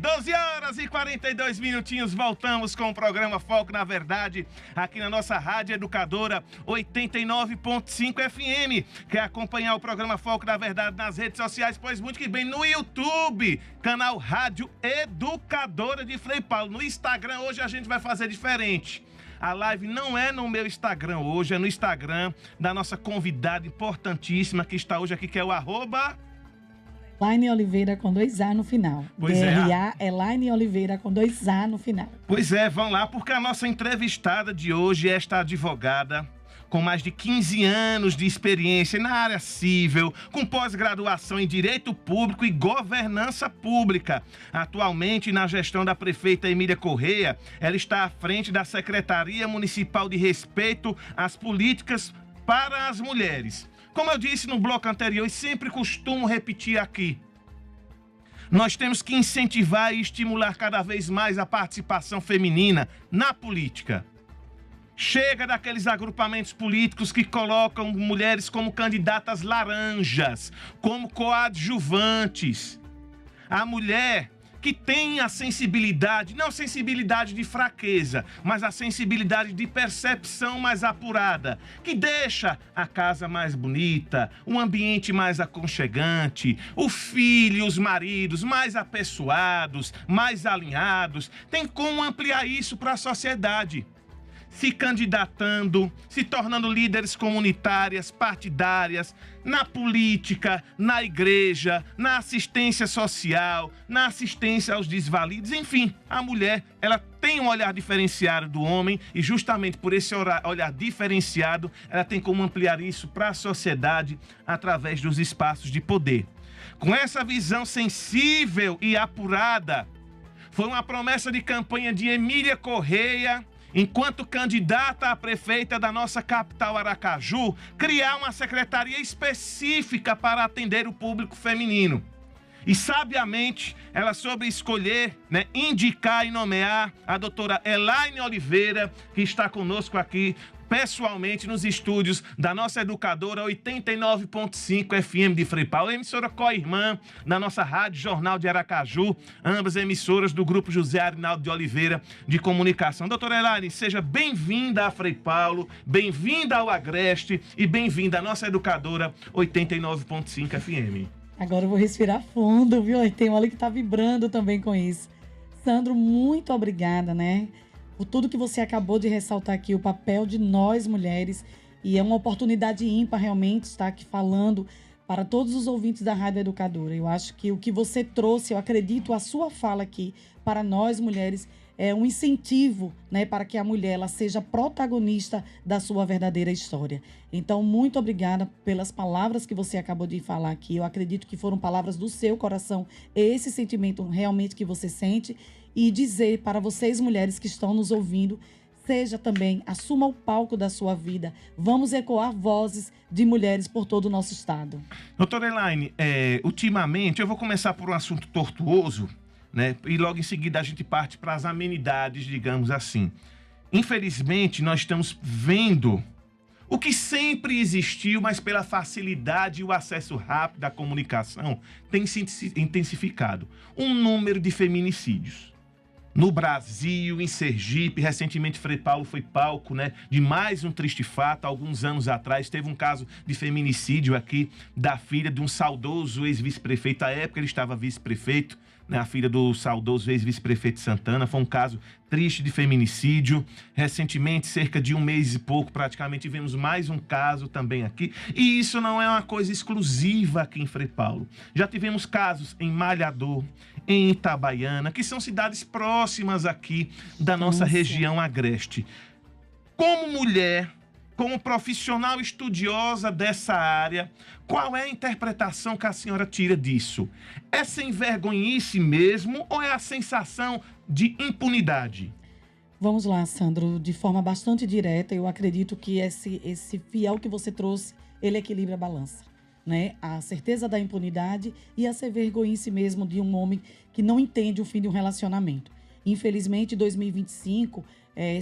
12 horas e 42 minutinhos, voltamos com o programa Foco na Verdade, aqui na nossa Rádio Educadora 89.5 FM. Quer acompanhar o programa Foco na Verdade nas redes sociais? Pois muito que bem, no YouTube, canal Rádio Educadora de Frei Paulo. No Instagram, hoje a gente vai fazer diferente. A live não é no meu Instagram hoje, é no Instagram da nossa convidada importantíssima que está hoje aqui, que é o @ Elaine Oliveira com 2A no final. Pois DRA Elaine Oliveira com 2A no final. Pois é, vão lá, porque a nossa entrevistada de hoje é esta advogada com mais de 15 anos de experiência na área civil, com pós-graduação em Direito Público e Governança Pública. Atualmente, na gestão da prefeita Emília Correia, ela está à frente da Secretaria Municipal de Respeito às Políticas para as Mulheres. Como eu disse no bloco anterior e sempre costumo repetir aqui, nós temos que incentivar e estimular cada vez mais a participação feminina na política. Chega daqueles agrupamentos políticos que colocam mulheres como candidatas laranjas, como coadjuvantes. A mulher que tem a sensibilidade, não sensibilidade de fraqueza, mas a sensibilidade de percepção mais apurada, que deixa a casa mais bonita, um ambiente mais aconchegante, o filho e os maridos mais apessoados, mais alinhados, tem como ampliar isso para a sociedade. Se candidatando, se tornando líderes comunitárias, partidárias, na política, na igreja, na assistência social, na assistência aos desvalidos, enfim, a mulher, ela tem um olhar diferenciado do homem e justamente por esse olhar diferenciado, ela tem como ampliar isso para a sociedade através dos espaços de poder. Com essa visão sensível e apurada, foi uma promessa de campanha de Emília Correia, enquanto candidata a prefeita da nossa capital Aracaju, criar uma secretaria específica para atender o público feminino. E sabiamente ela soube escolher, indicar e nomear a doutora Elaine Oliveira, que está conosco aqui pessoalmente nos estúdios da nossa Educadora 89.5 FM de Frei Paulo, emissora co-irmã da nossa Rádio Jornal de Aracaju, ambas emissoras do Grupo José Arinaldo de Oliveira de Comunicação. Doutora Elaine, seja bem-vinda a Frei Paulo, bem-vinda ao Agreste e bem-vinda à nossa Educadora 89.5 FM. Agora eu vou respirar fundo, viu? Tem uma ali que tá vibrando também com isso. Sandro, muito obrigada, por tudo que você acabou de ressaltar aqui, o papel de nós mulheres, e é uma oportunidade ímpar realmente estar aqui falando para todos os ouvintes da Rádio Educadora. Eu acho que o que você trouxe, eu acredito, a sua fala aqui para nós mulheres é um incentivo, para que a mulher ela seja protagonista da sua verdadeira história. Então, muito obrigada pelas palavras que você acabou de falar aqui. Eu acredito que foram palavras do seu coração, esse sentimento realmente que você sente, e dizer para vocês mulheres que estão nos ouvindo, seja também, assuma o palco da sua vida. Vamos ecoar vozes de mulheres por todo o nosso estado. Doutora Elaine, ultimamente, eu vou começar por um assunto tortuoso, e logo em seguida a gente parte para as amenidades, digamos assim. Infelizmente, nós estamos vendo o que sempre existiu, mas pela facilidade e o acesso rápido à comunicação tem se intensificado. Um número de feminicídios. No Brasil, em Sergipe, recentemente Frei Paulo foi palco, de mais um triste fato. Alguns anos atrás teve um caso de feminicídio aqui da filha de um saudoso ex-vice-prefeito. À época ele estava vice-prefeito, a filha do saudoso ex-vice-prefeito Santana. Foi um caso triste de feminicídio. Recentemente, cerca de um mês e pouco, praticamente, tivemos mais um caso também aqui. E isso não é uma coisa exclusiva aqui em Frei Paulo. Já tivemos casos em Malhador, em Itabaiana, que são cidades próximas aqui da nossa região agreste. Como mulher, como profissional estudiosa dessa área, qual é a interpretação que a senhora tira disso? É sem vergonhice mesmo ou é a sensação de impunidade? Vamos lá, Sandro, de forma bastante direta, eu acredito que esse fiel que você trouxe, ele equilibra a balança. A certeza da impunidade e a ser vergonhice mesmo de um homem que não entende o fim de um relacionamento. Infelizmente, em 2025,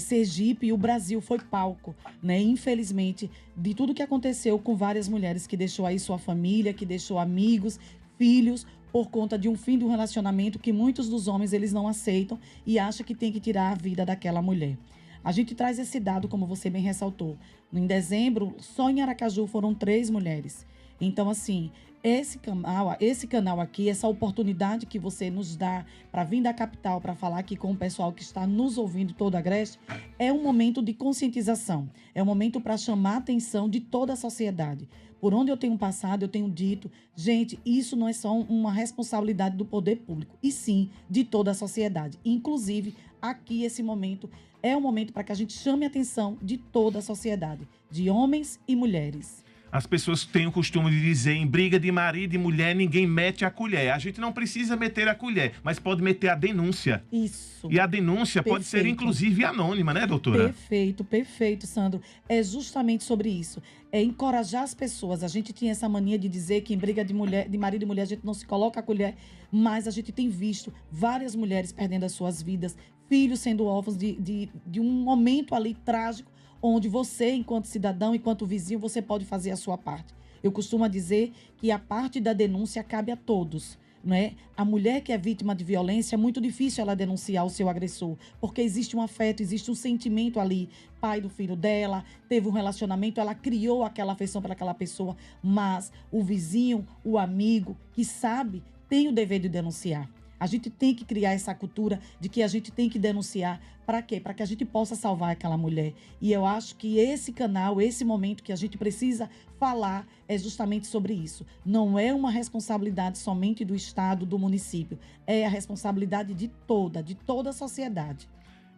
Sergipe e o Brasil foi palco, infelizmente, de tudo que aconteceu com várias mulheres que deixou aí sua família, que deixou amigos, filhos, por conta de um fim de um relacionamento que muitos dos homens eles não aceitam e acham que tem que tirar a vida daquela mulher. A gente traz esse dado, como você bem ressaltou. Em dezembro, só em Aracaju foram 3 mulheres. Então, assim, esse canal aqui, essa oportunidade que você nos dá para vir da capital, para falar aqui com o pessoal que está nos ouvindo todo a Agreste, é um momento de conscientização. É um momento para chamar a atenção de toda a sociedade. Por onde eu tenho passado, eu tenho dito, gente, isso não é só uma responsabilidade do poder público, e sim de toda a sociedade. Inclusive, aqui esse momento é um momento para que a gente chame a atenção de toda a sociedade, de homens e mulheres. As pessoas têm o costume de dizer, em briga de marido e mulher, ninguém mete a colher. A gente não precisa meter a colher, mas pode meter a denúncia. Isso. E a denúncia pode ser, inclusive, anônima, né, doutora? Perfeito, perfeito, Sandro. É justamente sobre isso. É encorajar as pessoas. A gente tinha essa mania de dizer que em briga de marido e mulher, a gente não se coloca a colher, mas a gente tem visto várias mulheres perdendo as suas vidas, filhos sendo órfãos de um momento ali trágico, onde você, enquanto cidadão, enquanto vizinho, você pode fazer a sua parte. Eu costumo dizer que a parte da denúncia cabe a todos, não é? A mulher que é vítima de violência, é muito difícil ela denunciar o seu agressor, porque existe um afeto, existe um sentimento ali. Pai do filho dela, teve um relacionamento, ela criou aquela afeição para aquela pessoa, mas o vizinho, o amigo, que sabe, tem o dever de denunciar. A gente tem que criar essa cultura de que a gente tem que denunciar. Para quê? Para que a gente possa salvar aquela mulher. E eu acho que esse canal, esse momento que a gente precisa falar é justamente sobre isso. Não é uma responsabilidade somente do Estado, do município. É a responsabilidade de toda a sociedade.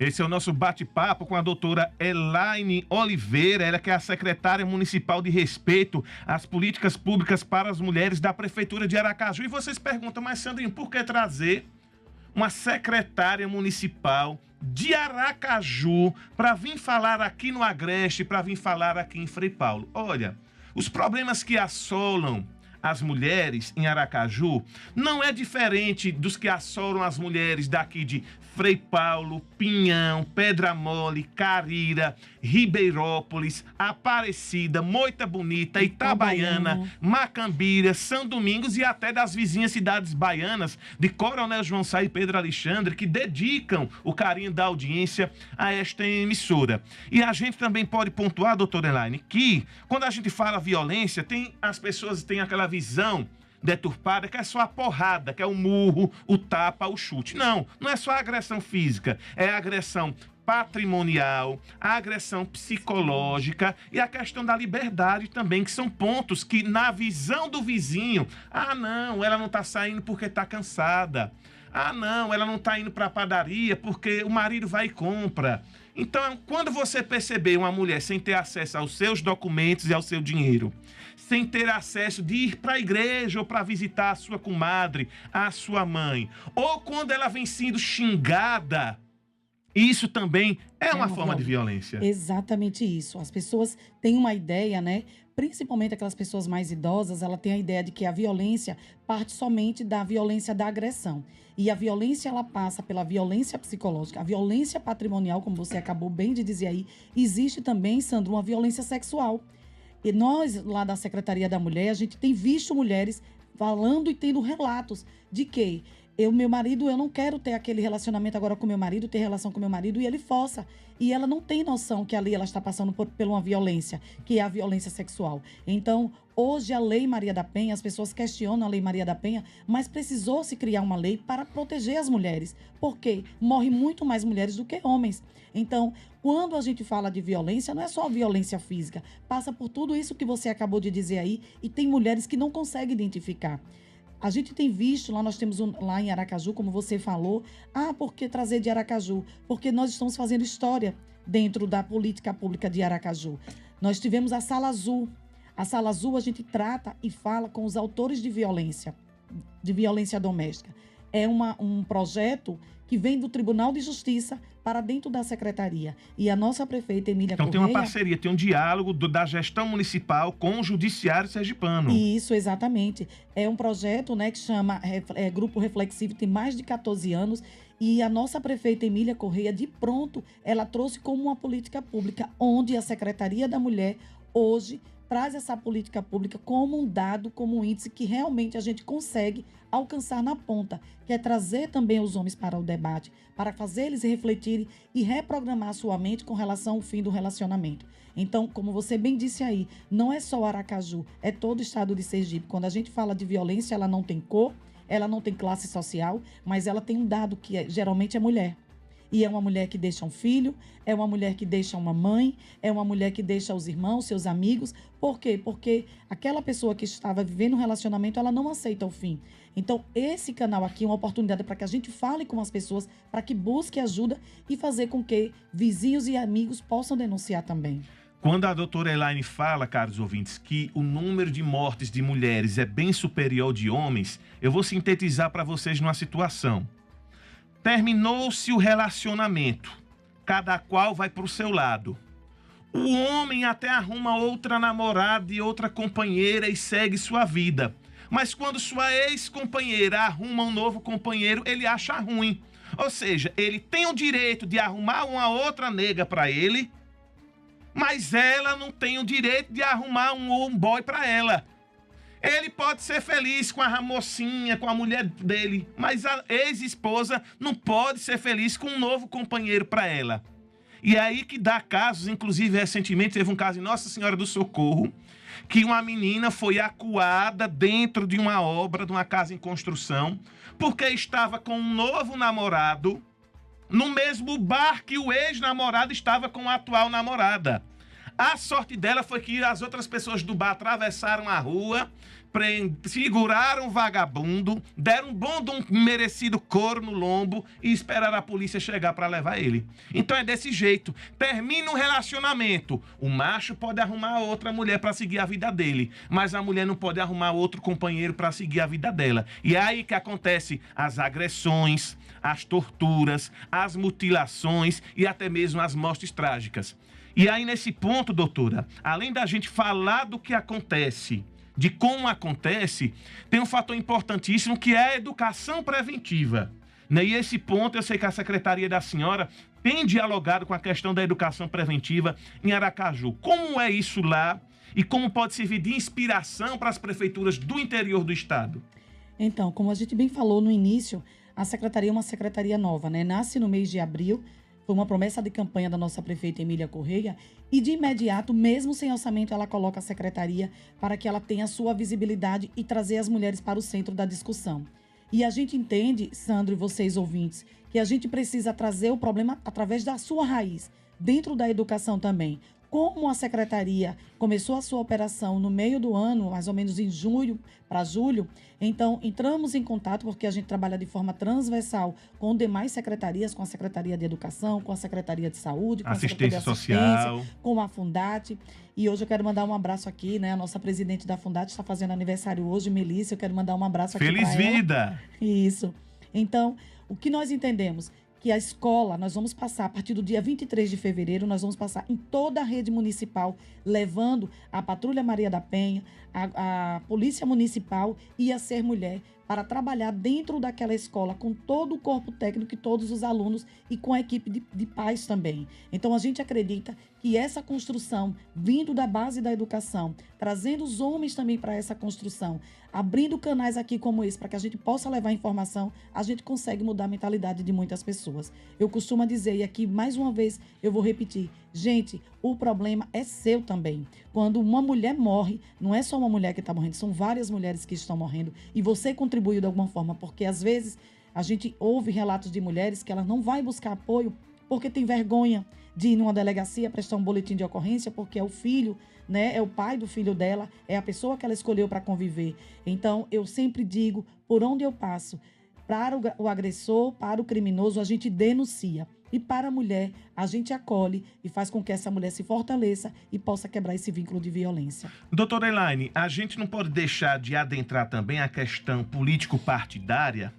Esse é o nosso bate-papo com a doutora Elaine Oliveira, ela que é a secretária municipal de respeito às políticas públicas para as mulheres da Prefeitura de Aracaju. E vocês perguntam, mas Sandrinho, por que trazer uma secretária municipal de Aracaju para vir falar aqui no Agreste, para vir falar aqui em Frei Paulo? Olha, os problemas que assolam as mulheres em Aracaju não é diferente dos que assolam as mulheres daqui de Frei Paulo, Pinhão, Pedra Mole, Carira, Ribeirópolis, Aparecida, Moita Bonita, Itabaiana, Macambira, São Domingos e até das vizinhas cidades baianas de Coronel João Sá e Pedro Alexandre, que dedicam o carinho da audiência a esta emissora. E a gente também pode pontuar, doutora Elaine, que quando a gente fala violência, as pessoas têm aquela visão deturpada, que é só a porrada, que é o murro, o tapa, o chute. Não é só a agressão física, é a agressão patrimonial, a agressão psicológica e a questão da liberdade também, que são pontos que, na visão do vizinho, não, ela não está saindo porque está cansada. Não, ela não está indo para a padaria porque o marido vai e compra. Então, quando você perceber uma mulher sem ter acesso aos seus documentos e ao seu dinheiro, sem ter acesso de ir para a igreja ou para visitar a sua comadre, a sua mãe, ou quando ela vem sendo xingada, isso também é uma forma de violência. Exatamente isso. As pessoas têm uma ideia, né? Principalmente aquelas pessoas mais idosas, ela tem a ideia de que a violência parte somente da violência da agressão. E a violência, ela passa pela violência psicológica, a violência patrimonial, como você acabou bem de dizer aí. Existe também, Sandro, uma violência sexual. E nós, lá da Secretaria da Mulher, a gente tem visto mulheres falando e tendo relatos de que meu marido, eu não quero ter aquele relacionamento agora com meu marido, ter relação com meu marido, e ele força. E ela não tem noção que ali ela está passando por uma violência, que é a violência sexual. Então, hoje a Lei Maria da Penha, as pessoas questionam a Lei Maria da Penha, mas precisou se criar uma lei para proteger as mulheres, porque morrem muito mais mulheres do que homens. Então, quando a gente fala de violência, não é só a violência física, passa por tudo isso que você acabou de dizer aí, e tem mulheres que não conseguem identificar. A gente tem visto, nós temos lá em Aracaju, como você falou, por que trazer de Aracaju? Porque nós estamos fazendo história dentro da política pública de Aracaju. Nós tivemos a Sala Azul. A Sala Azul a gente trata e fala com os autores de violência doméstica. É um projeto que vem do Tribunal de Justiça para dentro da Secretaria. E a nossa prefeita, Emília Correia... Então tem uma parceria, tem um diálogo da gestão municipal com o Judiciário Sergipano. Isso, exatamente. É um projeto, né, que chama Grupo Reflexivo, tem mais de 14 anos, E a nossa prefeita Emília Correia, de pronto, ela trouxe como uma política pública, onde a Secretaria da Mulher, hoje, traz essa política pública como um dado, como um índice que realmente a gente consegue alcançar na ponta, que é trazer também os homens para o debate, para fazer eles refletirem e reprogramar a sua mente com relação ao fim do relacionamento. Então, como você bem disse aí, não é só Aracaju, é todo o estado de Sergipe. Quando a gente fala de violência, ela não tem cor, ela não tem classe social, mas ela tem um dado que geralmente é mulher. E é uma mulher que deixa um filho, é uma mulher que deixa uma mãe, é uma mulher que deixa os irmãos, seus amigos. Por quê? Porque aquela pessoa que estava vivendo um relacionamento, ela não aceita o fim. Então, esse canal aqui é uma oportunidade para que a gente fale com as pessoas, para que busque ajuda e fazer com que vizinhos e amigos possam denunciar também. Quando a doutora Elaine fala, caros ouvintes, que o número de mortes de mulheres é bem superior ao de homens, eu vou sintetizar para vocês numa situação. Terminou-se o relacionamento, cada qual vai para o seu lado. O homem até arruma outra namorada e outra companheira e segue sua vida. Mas quando sua ex-companheira arruma um novo companheiro, ele acha ruim. Ou seja, ele tem o direito de arrumar uma outra nega para ele, mas ela não tem o direito de arrumar um boy para ela. Ele pode ser feliz com a mocinha, com a mulher dele, mas a ex-esposa não pode ser feliz com um novo companheiro para ela. E é aí que dá casos, inclusive recentemente teve um caso em Nossa Senhora do Socorro, que uma menina foi acuada dentro de uma obra, de uma casa em construção, porque estava com um novo namorado no mesmo bar que o ex-namorado estava com a atual namorada. A sorte dela foi que as outras pessoas do bar atravessaram a rua, seguraram o vagabundo, deram um bom de um merecido couro no lombo e esperaram a polícia chegar para levar ele. Então é desse jeito. Termina um relacionamento. O macho pode arrumar outra mulher para seguir a vida dele, mas a mulher não pode arrumar outro companheiro para seguir a vida dela. E é aí que acontece as agressões, as torturas, as mutilações e até mesmo as mortes trágicas. E aí, nesse ponto, doutora, além da gente falar do que acontece, de como acontece, tem um fator importantíssimo que é a educação preventiva. Né? E esse ponto, eu sei que a Secretaria da Senhora tem dialogado com a questão da educação preventiva em Aracaju. Como é isso lá e como pode servir de inspiração para as prefeituras do interior do estado? Então, como a gente bem falou no início, a secretaria é uma secretaria nova, né? Nasce no mês de abril. Foi uma promessa de campanha da nossa prefeita Emília Correia e de imediato, mesmo sem orçamento, ela coloca a secretaria para que ela tenha sua visibilidade e trazer as mulheres para o centro da discussão. E a gente entende, Sandro e vocês ouvintes, que a gente precisa trazer o problema através da sua raiz, dentro da educação também. Como a secretaria começou a sua operação no meio do ano, mais ou menos em junho para julho, então entramos em contato, porque a gente trabalha de forma transversal com demais secretarias, com a Secretaria de Educação, com a Secretaria de Saúde, com a Secretaria de Assistência, com a Fundate. E hoje eu quero mandar um abraço aqui, né? A nossa presidente da Fundate está fazendo aniversário hoje, Melissa, eu quero mandar um abraço aqui para ela. Feliz vida! Isso. Então, o que nós entendemos? Que a escola, nós vamos passar, a partir do dia 23 de fevereiro, nós vamos passar em toda a rede municipal, levando a Patrulha Maria da Penha, a Polícia Municipal e a Ser Mulher, para trabalhar dentro daquela escola, com todo o corpo técnico e todos os alunos e com a equipe de pais também. Então, a gente acredita que essa construção, vindo da base da educação, trazendo os homens também para essa construção, abrindo canais aqui como esse, para que a gente possa levar informação, a gente consegue mudar a mentalidade de muitas pessoas. Eu costumo dizer, e aqui mais uma vez eu vou repetir, gente, o problema é seu também. Quando uma mulher morre, não é só uma mulher que está morrendo, são várias mulheres que estão morrendo e você contribuiu de alguma forma, porque às vezes a gente ouve relatos de mulheres que elas não vão buscar apoio porque tem vergonha de ir numa delegacia prestar um boletim de ocorrência, porque é o filho, né, é o pai do filho dela, é a pessoa que ela escolheu para conviver. Então, eu sempre digo, por onde eu passo, para o agressor, para o criminoso, a gente denuncia. E para a mulher, a gente acolhe e faz com que essa mulher se fortaleça e possa quebrar esse vínculo de violência. Doutora Elaine, a gente não pode deixar de adentrar também a questão político-partidária,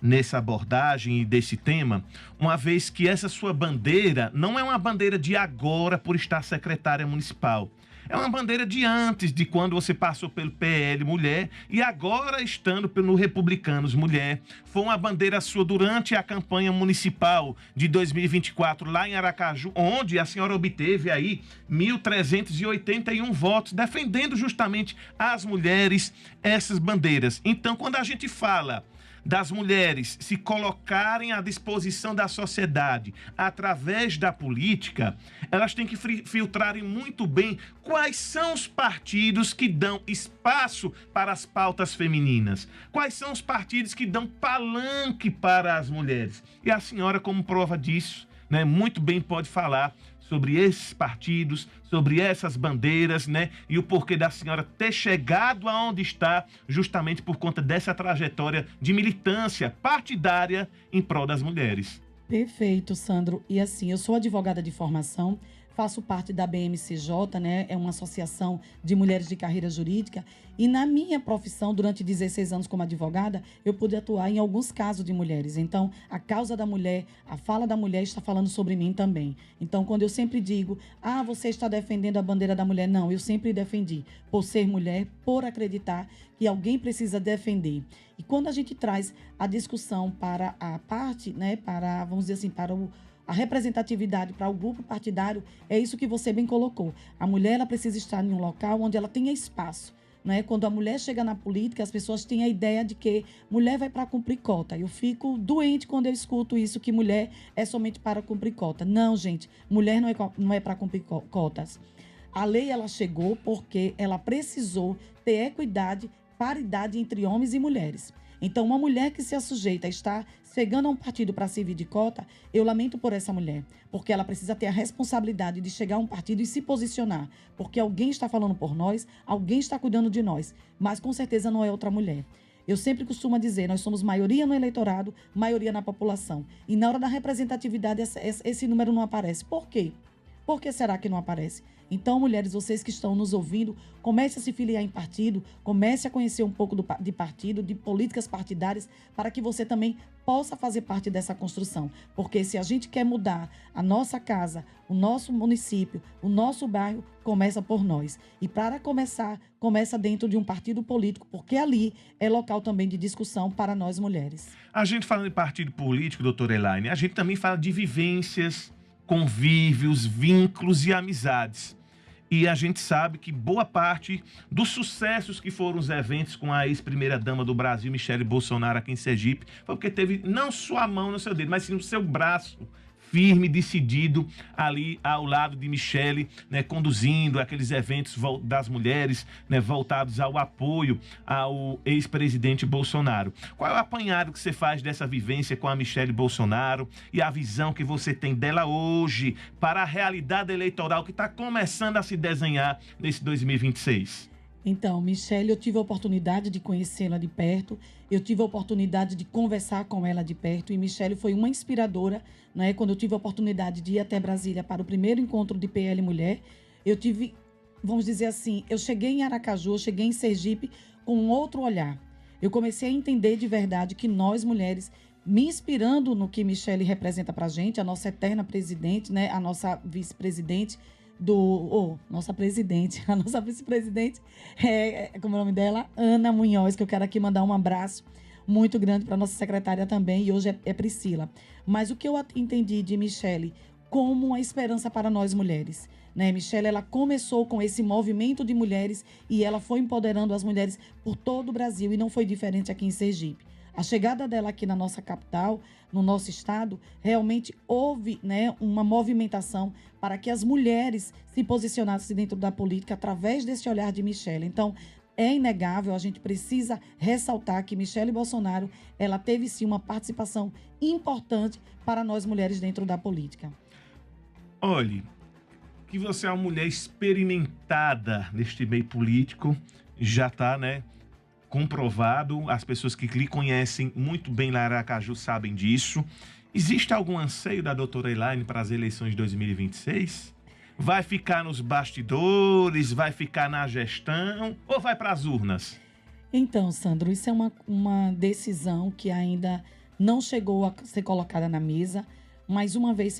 nessa abordagem e desse tema, uma vez que essa sua bandeira não é uma bandeira de agora por estar secretária municipal. É uma bandeira de antes, de quando você passou pelo PL Mulher e agora estando no Republicanos Mulher. Foi uma bandeira sua durante a campanha municipal de 2024 lá em Aracaju, onde a senhora obteve aí 1.381 votos, defendendo justamente as mulheres essas bandeiras. Então, quando a gente fala das mulheres se colocarem à disposição da sociedade através da política, elas têm que filtrarem muito bem quais são os partidos que dão espaço para as pautas femininas, quais são os partidos que dão palanque para as mulheres. E a senhora, como prova disso, né, muito bem pode falar sobre esses partidos, sobre essas bandeiras, né? E o porquê da senhora ter chegado aonde está, justamente por conta dessa trajetória de militância partidária em prol das mulheres. Perfeito, Sandro. E assim, eu sou advogada de formação, faço parte da BMCJ, né? É uma associação de mulheres de carreira jurídica. E na minha profissão, durante 16 anos como advogada, eu pude atuar em alguns casos de mulheres. Então, a causa da mulher, a fala da mulher está falando sobre mim também. Então, quando eu sempre digo, você está defendendo a bandeira da mulher, não, eu sempre defendi. Por ser mulher, por acreditar que alguém precisa defender. E quando a gente traz a discussão para a parte, né, para, vamos dizer assim, para a representatividade para o grupo partidário, é isso que você bem colocou. A mulher ela precisa estar em um local onde ela tenha espaço. Né? Quando a mulher chega na política, as pessoas têm a ideia de que mulher vai para cumprir cota. Eu fico doente quando eu escuto isso, que mulher é somente para cumprir cota. Não, gente, mulher não é para cumprir cotas. A lei ela chegou porque ela precisou ter equidade, paridade entre homens e mulheres. Então, uma mulher que se assujeita a estar chegando a um partido para servir de cota, eu lamento por essa mulher, porque ela precisa ter a responsabilidade de chegar a um partido e se posicionar, porque alguém está falando por nós, alguém está cuidando de nós, mas com certeza não é outra mulher. Eu sempre costumo dizer, nós somos maioria no eleitorado, maioria na população. E na hora da representatividade, esse número não aparece. Por quê? Por que será que não aparece? Então, mulheres, vocês que estão nos ouvindo, comece a se filiar em partido, comece a conhecer um pouco de partido, de políticas partidárias, para que você também possa fazer parte dessa construção. Porque se a gente quer mudar a nossa casa, o nosso município, o nosso bairro, começa por nós. E para começar, começa dentro de um partido político, porque ali é local também de discussão para nós mulheres. A gente fala de partido político, doutora Elaine, a gente também fala de vivências, convívios, vínculos e amizades. E a gente sabe que boa parte dos sucessos que foram os eventos com a ex-primeira-dama do Brasil, Michele Bolsonaro, aqui em Sergipe, foi porque teve não só a mão no seu dedo, mas sim o seu braço firme, decidido, ali ao lado de Michele, né, conduzindo aqueles eventos das mulheres, né, voltados ao apoio ao ex-presidente Bolsonaro. Qual é o apanhado que você faz dessa vivência com a Michele Bolsonaro e a visão que você tem dela hoje para a realidade eleitoral que está começando a se desenhar nesse 2026? Então, Michele, eu tive a oportunidade de conhecê-la de perto, eu tive a oportunidade de conversar com ela de perto e Michele foi uma inspiradora, né? Quando eu tive a oportunidade de ir até Brasília para o primeiro encontro de PL Mulher, eu tive, vamos dizer assim, eu cheguei em Aracaju, eu cheguei em Sergipe com um outro olhar. Eu comecei a entender de verdade que nós, mulheres, me inspirando no que Michele representa para a gente, a nossa eterna presidente, né? A nossa vice-presidente, nossa presidente, a nossa vice-presidente, como é o nome dela? Ana Munhoz, que eu quero aqui mandar um abraço muito grande para nossa secretária também, e hoje é Priscila. Mas o que eu entendi de Michele como uma esperança para nós mulheres, né? Michele, ela começou com esse movimento de mulheres e ela foi empoderando as mulheres por todo o Brasil e não foi diferente aqui em Sergipe. A chegada dela aqui na nossa capital, no nosso estado, realmente houve, né, uma movimentação para que as mulheres se posicionassem dentro da política através desse olhar de Michele. Então, é inegável, a gente precisa ressaltar que Michele Bolsonaro, ela teve sim uma participação importante para nós mulheres dentro da política. Olhe, que você é uma mulher experimentada neste meio político, já está, né, comprovado, as pessoas que lhe conhecem muito bem lá em Aracaju sabem disso. Existe algum anseio da doutora Elaine para as eleições de 2026? Vai ficar nos bastidores, vai ficar na gestão ou vai para as urnas? Então, Sandro, isso é uma decisão que ainda não chegou a ser colocada na mesa, mas uma vez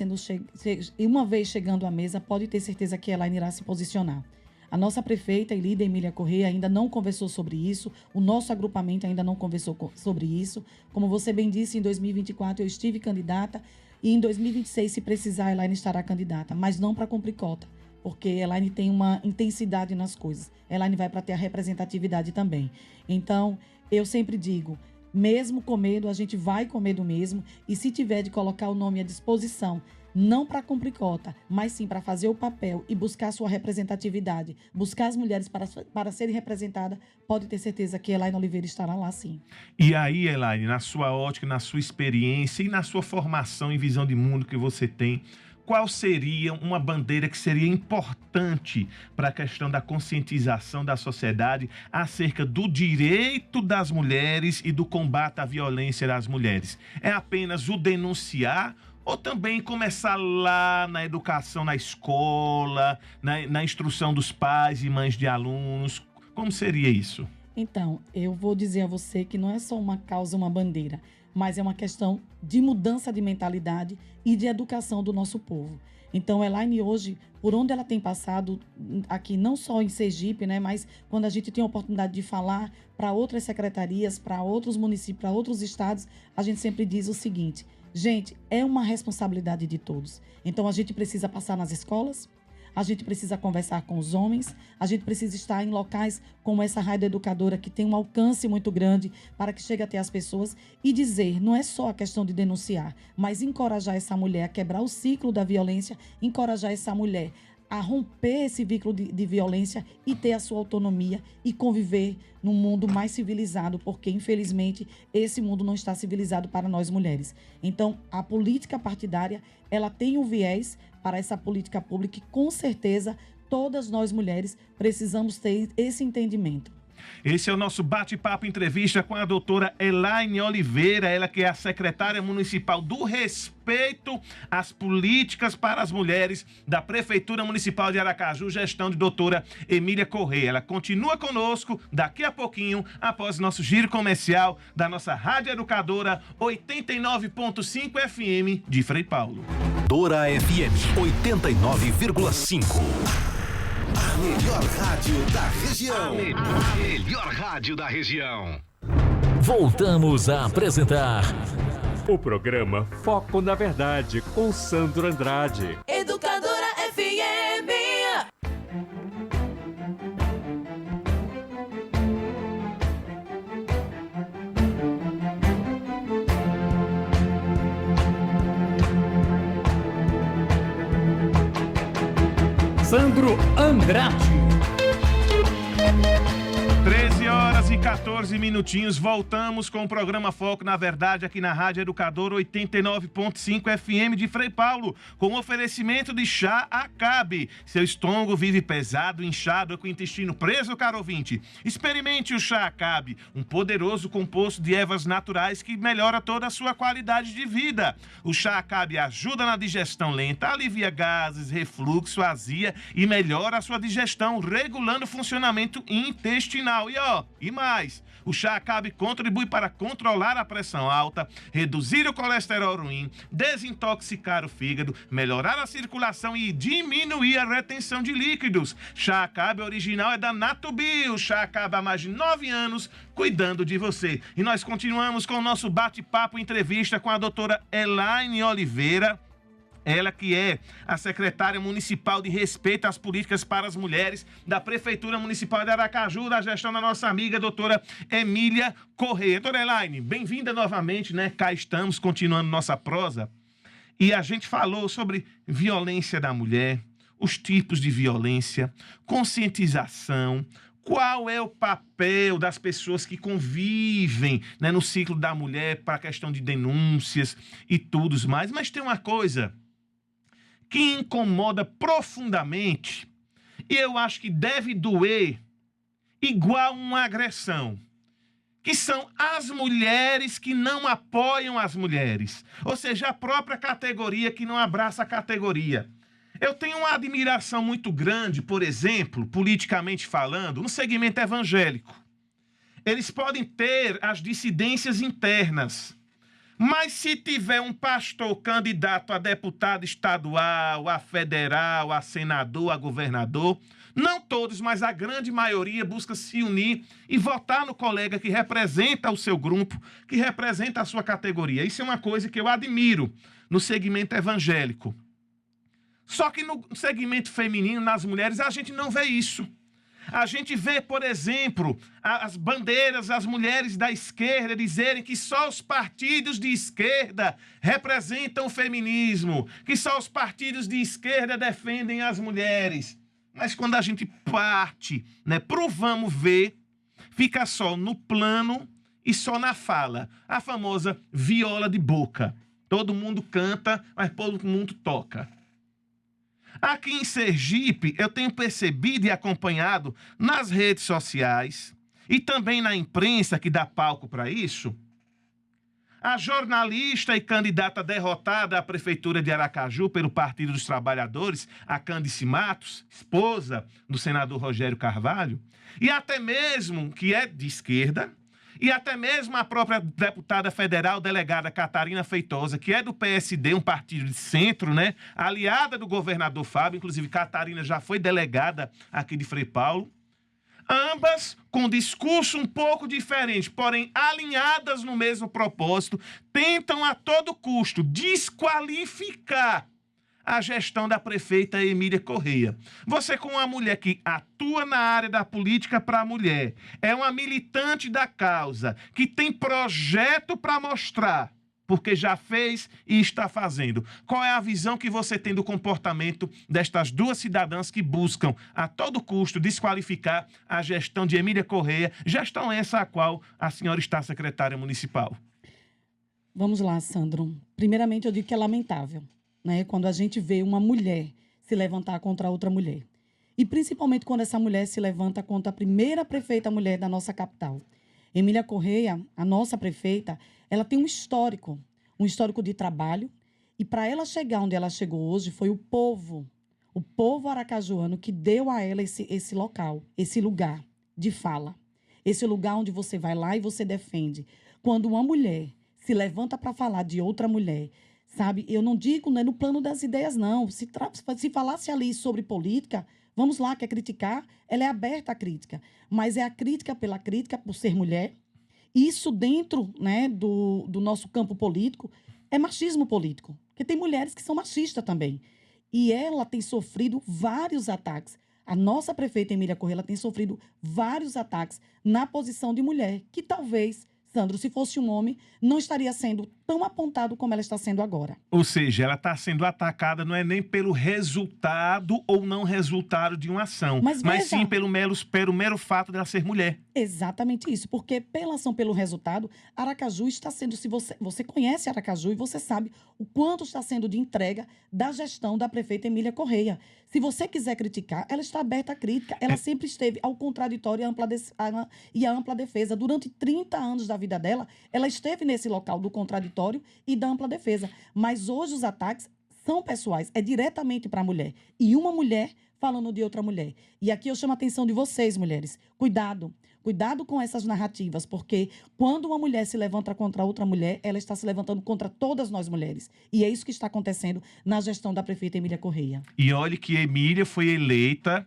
chegando à mesa, pode ter certeza que ela irá se posicionar. A nossa prefeita e líder Emília Corrêa ainda não conversou sobre isso, o nosso agrupamento ainda não conversou sobre isso. Como você bem disse, em 2024 eu estive candidata e em 2026, se precisar, a Elaine estará candidata, mas não para cumprir cota, porque a Elaine tem uma intensidade nas coisas. A Elaine vai para ter a representatividade também. Então, eu sempre digo, mesmo com medo, a gente vai com medo mesmo, e se tiver de colocar o nome à disposição, não para cumprir cota, mas sim para fazer o papel e buscar sua representatividade, buscar as mulheres para serem representadas, pode ter certeza que Elaine Oliveira estará lá sim. E aí, Elaine, na sua ótica, na sua experiência e na sua formação e visão de mundo que você tem, qual seria uma bandeira que seria importante para a questão da conscientização da sociedade acerca do direito das mulheres e do combate à violência das mulheres? É apenas o denunciar ou também começar lá na educação, na escola, na instrução dos pais e mães de alunos? Como seria isso? Então, eu vou dizer a você que não é só uma causa, uma bandeira, mas é uma questão de mudança de mentalidade e de educação do nosso povo. Então, Elaine hoje, por onde ela tem passado, aqui não só em Sergipe, né, mas quando a gente tem a oportunidade de falar para outras secretarias, para outros municípios, para outros estados, a gente sempre diz o seguinte: gente, é uma responsabilidade de todos. Então, a gente precisa passar nas escolas, a gente precisa conversar com os homens, a gente precisa estar em locais como essa rádio educadora, que tem um alcance muito grande para que chegue até as pessoas e dizer, não é só a questão de denunciar, mas encorajar essa mulher a quebrar o ciclo da violência, encorajar essa mulher a romper esse vínculo de violência e ter a sua autonomia e conviver num mundo mais civilizado, porque, infelizmente, esse mundo não está civilizado para nós mulheres. Então, a política partidária, ela tem um viés para essa política pública e, com certeza, todas nós mulheres precisamos ter esse entendimento. Esse é o nosso bate-papo entrevista com a doutora Elaine Oliveira, ela que é a secretária municipal do respeito às políticas para as mulheres da Prefeitura Municipal de Aracaju, gestão de doutora Emília Corrêa. Ela continua conosco daqui a pouquinho, após nosso giro comercial da nossa Rádio Educadora 89.5 FM de Frei Paulo. Dora FM 89,5. A melhor rádio da região. A melhor rádio da região. Voltamos a apresentar o programa Foco na Verdade com Sandro Andrade. Educadora FM. Sandro Andrade. 13h14, voltamos com o programa Foco na Verdade aqui na Rádio Educadora 89.5 FM de Frei Paulo, com oferecimento de chá Acabe. Seu estômago vive pesado, inchado, com o intestino preso, caro ouvinte? Experimente o chá Acabe, um poderoso composto de ervas naturais que melhora toda a sua qualidade de vida. O chá Acabe ajuda na digestão lenta, alivia gases, refluxo, azia e melhora a sua digestão, regulando o funcionamento intestinal. E mais, o chá Acabe contribui para controlar a pressão alta, reduzir o colesterol ruim, desintoxicar o fígado, melhorar a circulação e diminuir a retenção de líquidos. Chá Acabe original é da Natubio. Chá Acabe há mais de 9 anos cuidando de você. E nós continuamos com o nosso bate-papo entrevista com a doutora Elaine Oliveira. Ela que é a secretária municipal de respeito às políticas para as mulheres da Prefeitura Municipal de Aracaju, da gestão da nossa amiga doutora Emília Corrêa. Doutora Elaine, bem-vinda novamente, né? Cá estamos, continuando nossa prosa. E a gente falou sobre violência da mulher, os tipos de violência, conscientização, qual é o papel das pessoas que convivem, né, no ciclo da mulher para a questão de denúncias e tudo mais. Mas tem uma coisa que incomoda profundamente, e eu acho que deve doer igual uma agressão, que são as mulheres que não apoiam as mulheres, ou seja, a própria categoria que não abraça a categoria. Eu tenho uma admiração muito grande, por exemplo, politicamente falando, no segmento evangélico. Eles podem ter as dissidências internas, Mas se tiver um pastor candidato a deputado estadual, a federal, a senador, a governador, não todos, mas a grande maioria busca se unir e votar no colega que representa o seu grupo, que representa a sua categoria. Isso é uma coisa que eu admiro no segmento evangélico. Só que no segmento feminino, nas mulheres, a gente não vê isso. A gente vê, por exemplo, as bandeiras, as mulheres da esquerda dizerem que só os partidos de esquerda representam o feminismo, que só os partidos de esquerda defendem as mulheres. Mas quando a gente parte, pro vamos ver, fica só no plano e só na fala. A famosa viola de boca. Todo mundo canta, mas todo mundo toca. Aqui em Sergipe, eu tenho percebido e acompanhado nas redes sociais e também na imprensa que dá palco para isso, a jornalista e candidata derrotada à Prefeitura de Aracaju pelo Partido dos Trabalhadores, a Candice Matos, esposa do senador Rogério Carvalho, e até mesmo, que é de esquerda, e até mesmo a própria deputada federal, delegada Catarina Feitosa, que é do PSD, um partido de centro, aliada do governador Fábio, inclusive Catarina já foi delegada aqui de Frei Paulo, ambas com discurso um pouco diferente, porém alinhadas no mesmo propósito, tentam a todo custo desqualificar a gestão da prefeita Emília Correia. Você, com uma mulher que atua na área da política para a mulher, é uma militante da causa, que tem projeto para mostrar, porque já fez e está fazendo. Qual é a visão que você tem do comportamento destas duas cidadãs que buscam, a todo custo, desqualificar a gestão de Emília Correia, gestão essa a qual a senhora está secretária municipal? Vamos lá, Sandro. Primeiramente, eu digo que é lamentável, quando a gente vê uma mulher se levantar contra outra mulher. E principalmente quando essa mulher se levanta contra a primeira prefeita mulher da nossa capital. Emília Correia, a nossa prefeita, ela tem um histórico de trabalho, e para ela chegar onde ela chegou hoje foi o povo aracajuano que deu a ela esse local, esse lugar de fala, esse lugar onde você vai lá e você defende. Quando uma mulher se levanta para falar de outra mulher, sabe? Eu não digo no plano das ideias, não. Se falasse ali sobre política, vamos lá, quer criticar? Ela é aberta à crítica. Mas é a crítica pela crítica, por ser mulher. Isso dentro do nosso campo político é machismo político. Porque tem mulheres que são machistas também. E ela tem sofrido vários ataques. A nossa prefeita Emília Correia, ela tem sofrido vários ataques na posição de mulher, que talvez, Sandro, se fosse um homem, não estaria sendo tão apontado como ela está sendo agora. Ou seja, ela está sendo atacada não é nem pelo resultado ou não resultado de uma ação, mas sim pelo mero fato dela ser mulher. Exatamente isso, porque pela ação, pelo resultado, Aracaju está sendo, se você conhece Aracaju e você sabe o quanto está sendo de entrega da gestão da prefeita Emília Correia. Se você quiser criticar, ela está aberta à crítica, ela sempre esteve ao contraditório e à ampla defesa. Durante 30 anos da vida dela, ela esteve nesse local do contraditório e da ampla defesa. Mas hoje os ataques são pessoais, é diretamente para a mulher. E uma mulher falando de outra mulher. E aqui eu chamo a atenção de vocês, mulheres. Cuidado com essas narrativas, porque quando uma mulher se levanta contra outra mulher, ela está se levantando contra todas nós mulheres. E é isso que está acontecendo na gestão da prefeita Emília Correia. E olhe que Emília foi eleita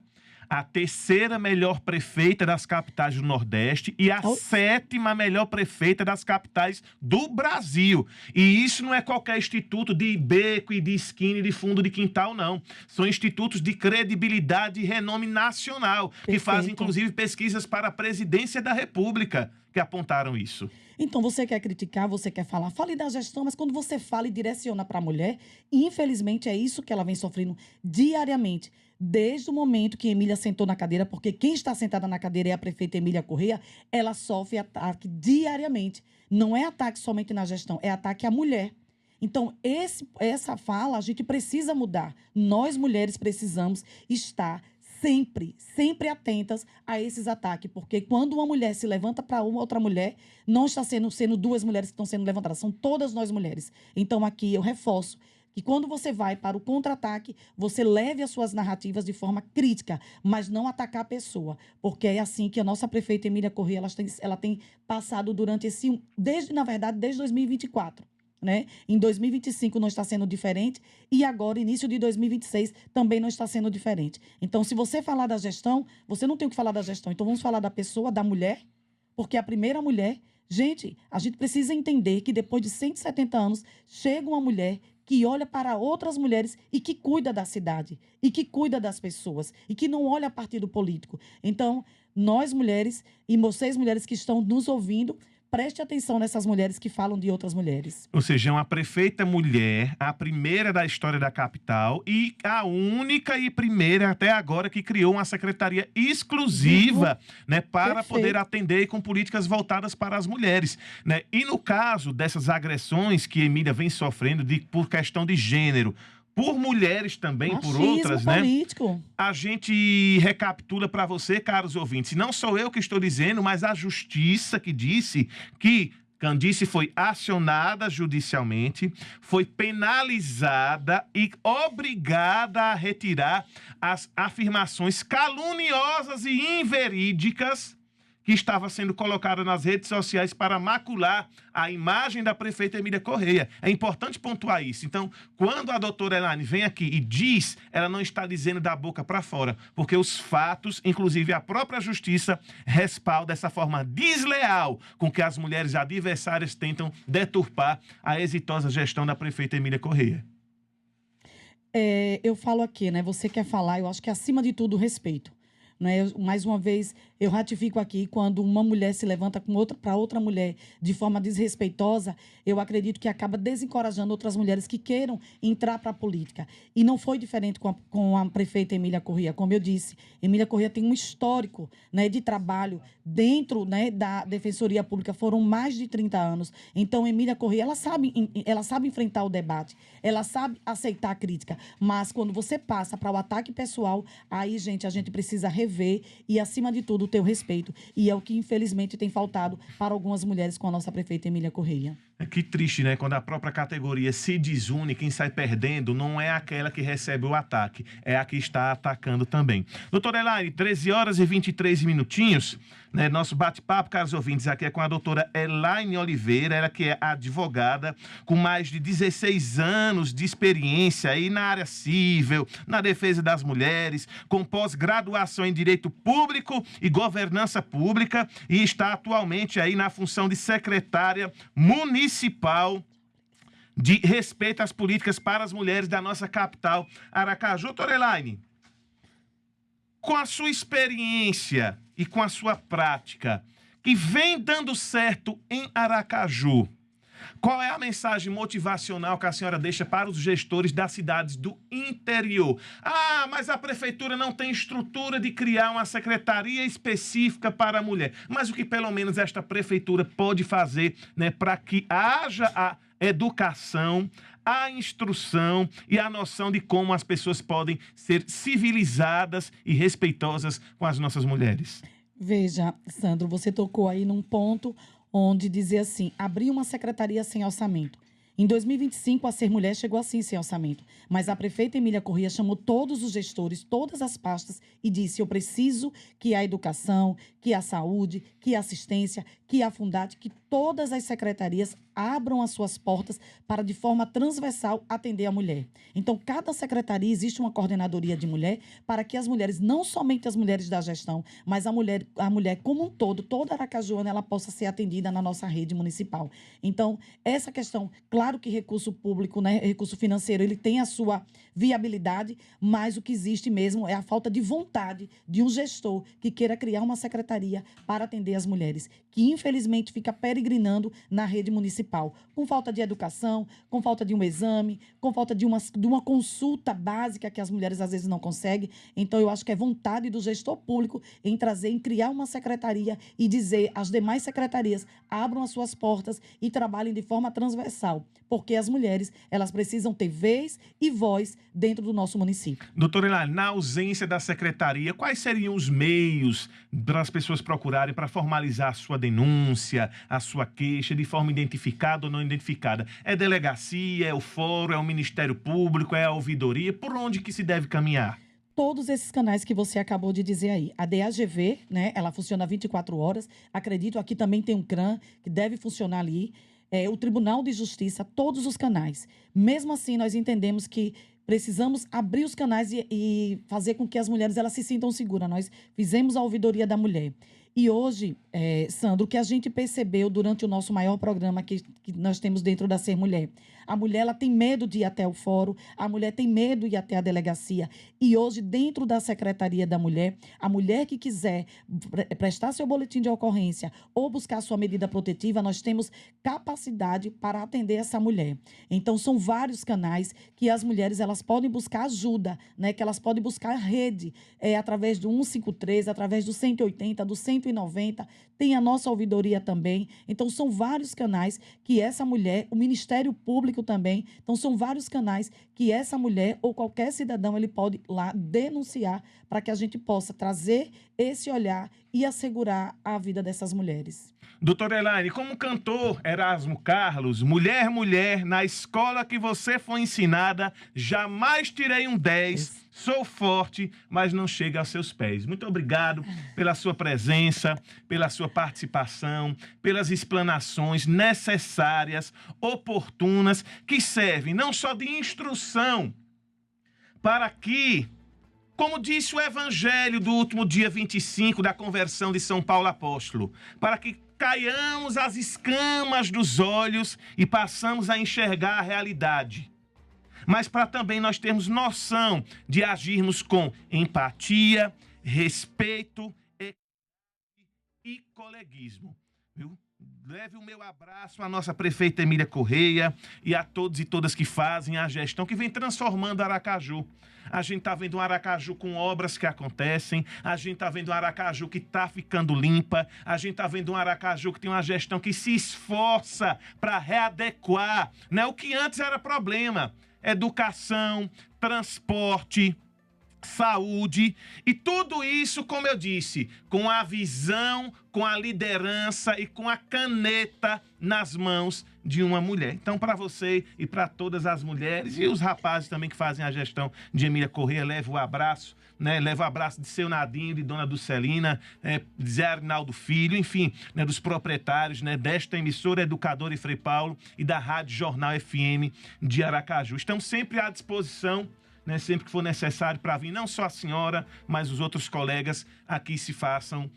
a terceira melhor prefeita das capitais do Nordeste e a sétima melhor prefeita das capitais do Brasil. E isso não é qualquer instituto de beco e de esquina e de fundo de quintal, não. São institutos de credibilidade e renome nacional, que fazem, inclusive, pesquisas para a presidência da República, que apontaram isso. Então, você quer criticar, você quer falar, fale da gestão, mas quando você fala e direciona para a mulher, infelizmente é isso que ela vem sofrendo diariamente. Desde o momento que Emília sentou na cadeira, porque quem está sentada na cadeira é a prefeita Emília Correia, ela sofre ataque diariamente. Não é ataque somente na gestão, é ataque à mulher. Então, essa fala a gente precisa mudar. Nós, mulheres, precisamos estar sempre atentas a esses ataques, porque quando uma mulher se levanta para uma outra mulher, não está sendo duas mulheres que estão sendo levantadas, são todas nós mulheres. Então, aqui eu reforço que quando você vai para o contra-ataque, você leve as suas narrativas de forma crítica, mas não atacar a pessoa, porque é assim que a nossa prefeita Emília Correia ela tem passado durante desde 2024. né? Em 2025 não está sendo diferente e agora, início de 2026, também não está sendo diferente. Então, se você falar da gestão, você não tem o que falar da gestão. Então, vamos falar da pessoa, da mulher, porque a primeira mulher... Gente, a gente precisa entender que depois de 170 anos, chega uma mulher que olha para outras mulheres e que cuida da cidade, e que cuida das pessoas, e que não olha partido político. Então, nós mulheres e vocês mulheres que estão nos ouvindo, preste atenção nessas mulheres que falam de outras mulheres. Ou seja, uma prefeita mulher, a primeira da história da capital e a única e primeira até agora que criou uma secretaria exclusiva, né, para Perfeito. poder atender com políticas voltadas para as mulheres, né? E no caso dessas agressões que Emília vem sofrendo por questão de gênero, por mulheres também, por Machismo outras, né? político. A gente recapitula para você, caros ouvintes, não sou eu que estou dizendo, mas a justiça que disse que Candice foi acionada judicialmente, foi penalizada e obrigada a retirar as afirmações caluniosas e inverídicas que estava sendo colocada nas redes sociais para macular a imagem da prefeita Emília Correia. É importante pontuar isso. Então, quando a doutora Elaine vem aqui e diz, ela não está dizendo da boca para fora, porque os fatos, inclusive a própria justiça, respalda essa forma desleal com que as mulheres adversárias tentam deturpar a exitosa gestão da prefeita Emília Correia. Eu falo aqui, né? Você quer falar, eu acho que acima de tudo, respeito. Né? Mais uma vez, eu ratifico aqui, quando uma mulher se levanta para outra mulher de forma desrespeitosa, eu acredito que acaba desencorajando outras mulheres que queiram entrar para a política. E não foi diferente com a prefeita Emília Correia. Como eu disse, Emília Correia tem um histórico, né, de trabalho dentro, né, da Defensoria Pública. Foram mais de 30 anos. Então, Emília Correia, ela sabe enfrentar o debate, ela sabe aceitar a crítica. Mas quando você passa para o ataque pessoal, aí, gente, a gente precisa rever e, acima de tudo, ter o respeito. E é o que, infelizmente, tem faltado para algumas mulheres com a nossa prefeita Emília Correia. Que triste, né? Quando a própria categoria se desune, quem sai perdendo não é aquela que recebe o ataque, é a que está atacando também. Doutora Elaine, 13 horas e 23 minutinhos, né? Nosso bate-papo, caros ouvintes, aqui é com a doutora Elaine Oliveira, ela que é advogada com mais de 16 anos de experiência aí na área civil, na defesa das mulheres, com pós-graduação em Direito Público e Governança Pública e está atualmente aí na função de secretária municipal de respeito às políticas para as mulheres da nossa capital, Aracaju. Doutora Elaine, com a sua experiência e com a sua prática, que vem dando certo em Aracaju, qual é a mensagem motivacional que a senhora deixa para os gestores das cidades do interior? Ah, mas a prefeitura não tem estrutura de criar uma secretaria específica para a mulher. Mas o que pelo menos esta prefeitura pode fazer, né, para que haja a educação, a instrução e a noção de como as pessoas podem ser civilizadas e respeitosas com as nossas mulheres? Veja, Sandro, você tocou aí num ponto onde dizia assim, abrir uma secretaria sem orçamento. Em 2025, a Ser Mulher chegou assim sem orçamento, mas a prefeita Emília Correia chamou todos os gestores, todas as pastas e disse, eu preciso que a educação, que a saúde, que a assistência, que a Fundade, que todas as secretarias abram as suas portas para, de forma transversal, atender a mulher. Então, cada secretaria existe uma coordenadoria de mulher para que as mulheres, não somente as mulheres da gestão, mas a mulher como um todo, toda aracajuana, ela possa ser atendida na nossa rede municipal. Então, essa questão, claro que recurso público, né, recurso financeiro, ele tem a sua viabilidade, mas o que existe mesmo é a falta de vontade de um gestor que queira criar uma secretaria para atender as mulheres, que infelizmente fica peregrinando na rede municipal, com falta de educação, com falta de um exame, com falta de uma consulta básica que as mulheres às vezes não conseguem. Então, eu acho que é vontade do gestor público em criar uma secretaria e dizer às demais secretarias, abram as suas portas e trabalhem de forma transversal, porque as mulheres, elas precisam ter vez e voz dentro do nosso município. Doutora Elaine, na ausência da secretaria, quais seriam os meios para as pessoas procurarem para formalizar a sua denúncia, a sua queixa, de forma identificada ou não identificada? É delegacia, é o fórum, é o Ministério Público, é a ouvidoria? Por onde que se deve caminhar? Todos esses canais que você acabou de dizer aí. A DAGV, né, ela funciona 24 horas. Acredito, aqui também tem um CRAM que deve funcionar ali. o Tribunal de Justiça, todos os canais. Mesmo assim, nós entendemos que precisamos abrir os canais e fazer com que as mulheres elas se sintam seguras. Nós fizemos a ouvidoria da mulher. E hoje, Sandro, o que a gente percebeu durante o nosso maior programa que nós temos dentro da Ser Mulher, a mulher ela tem medo de ir até o fórum, a mulher tem medo de ir até a delegacia. E hoje, dentro da Secretaria da Mulher, a mulher que quiser prestar seu boletim de ocorrência ou buscar sua medida protetiva, nós temos capacidade para atender essa mulher. Então, são vários canais que as mulheres elas podem buscar ajuda, né? Que elas podem buscar rede através do 153, através do 180, do 190, tem a nossa ouvidoria também. Então, são vários canais que essa mulher, o Ministério Público também, então são vários canais que essa mulher ou qualquer cidadão ele pode lá denunciar para que a gente possa trazer esse olhar e assegurar a vida dessas mulheres. Doutora Elaine, como cantor Erasmo Carlos, mulher, mulher, na escola que você foi ensinada, jamais tirei um 10, sou forte, mas não chega aos seus pés. Muito obrigado pela sua presença, pela sua participação, pelas explanações necessárias, oportunas, que servem não só de instrução para que, como disse o Evangelho do último dia 25 da conversão de São Paulo Apóstolo, para que caiamos as escamas dos olhos e passamos a enxergar a realidade. Mas para também nós termos noção de agirmos com empatia, respeito e coleguismo. Viu? Leve o meu abraço à nossa prefeita Emília Correia e a todos e todas que fazem a gestão que vem transformando Aracaju. A gente está vendo um Aracaju com obras que acontecem, a gente está vendo um Aracaju que está ficando limpa, a gente está vendo um Aracaju que tem uma gestão que se esforça para readequar, né? O que antes era problema. Educação, transporte, saúde e tudo isso, como eu disse, com a visão, com a liderança e com a caneta nas mãos de uma mulher. Então, para você e para todas as mulheres e os rapazes também que fazem a gestão de Emília Correia, levo o abraço, né? Levo o abraço de seu Nadinho, de Dona Dulcelina, de Zé Arnaldo Filho, enfim, né? Dos proprietários, né? Desta emissora Educadora e Frei Paulo e da Rádio Jornal FM de Aracaju. Estamos sempre à disposição, né, sempre que for necessário para vir, não só a senhora, mas os outros colegas aqui se façam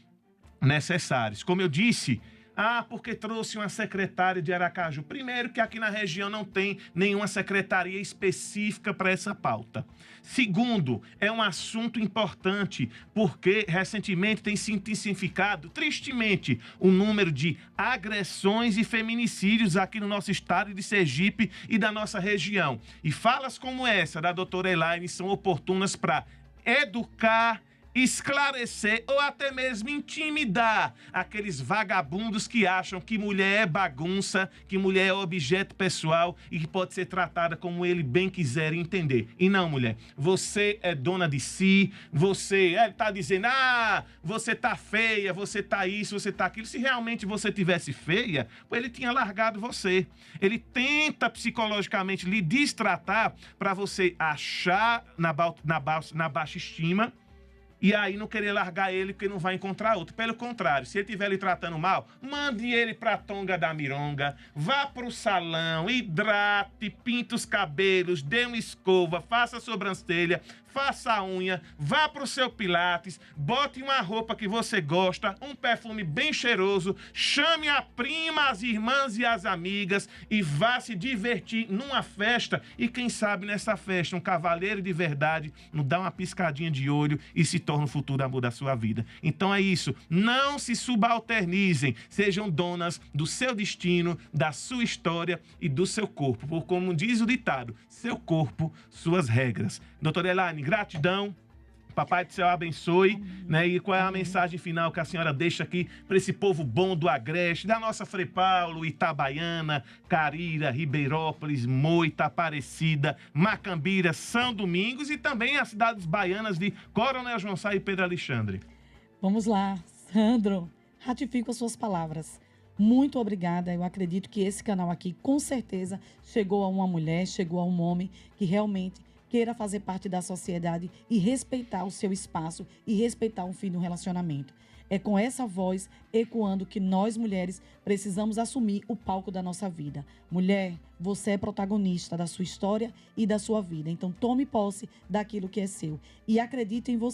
necessários. Como eu disse, porque trouxe uma secretária de Aracaju. Primeiro, que aqui na região não tem nenhuma secretaria específica para essa pauta. Segundo, é um assunto importante, porque recentemente tem se intensificado, tristemente, o número de agressões e feminicídios aqui no nosso estado de Sergipe e da nossa região. E falas como essa da doutora Elaine são oportunas para educar, esclarecer ou até mesmo intimidar aqueles vagabundos que acham que mulher é bagunça, que mulher é objeto pessoal e que pode ser tratada como ele bem quiser entender. E não, mulher, você é dona de si, ele tá dizendo, você tá feia, você tá isso, você tá aquilo. Se realmente você tivesse feia, ele tinha largado você. Ele tenta psicologicamente lhe destratar para você achar na baixa estima e aí não querer largar ele porque não vai encontrar outro. Pelo contrário, se ele estiver lhe tratando mal, mande ele pra Tonga da Mironga, vá pro salão, hidrate, pinta os cabelos, dê uma escova, faça a sobrancelha, faça a unha, vá pro seu Pilates, bote uma roupa que você gosta, um perfume bem cheiroso, chame a prima, as irmãs e as amigas e vá se divertir numa festa. E quem sabe nessa festa um cavalheiro de verdade não dá uma piscadinha de olho e se torna o futuro amor da sua vida. Então é isso, não se subalternizem, sejam donas do seu destino, da sua história e do seu corpo, por como diz o ditado, seu corpo, suas regras. Doutora Elaine, gratidão. Papai do céu abençoe, né? E qual é a mensagem final que a senhora deixa aqui para esse povo bom do Agreste, da nossa Frei Paulo, Itabaiana, Carira, Ribeirópolis, Moita, Aparecida, Macambira, São Domingos e também as cidades baianas de Coronel João Sá e Pedro Alexandre? Vamos lá, Sandro, ratifico as suas palavras. Muito obrigada. Eu acredito que esse canal aqui, com certeza, chegou a uma mulher, chegou a um homem que realmente queira fazer parte da sociedade e respeitar o seu espaço e respeitar o fim do relacionamento. É com essa voz ecoando que nós, mulheres, precisamos assumir o palco da nossa vida. Mulher, você é protagonista da sua história e da sua vida. Então, tome posse daquilo que é seu. E acredite em você.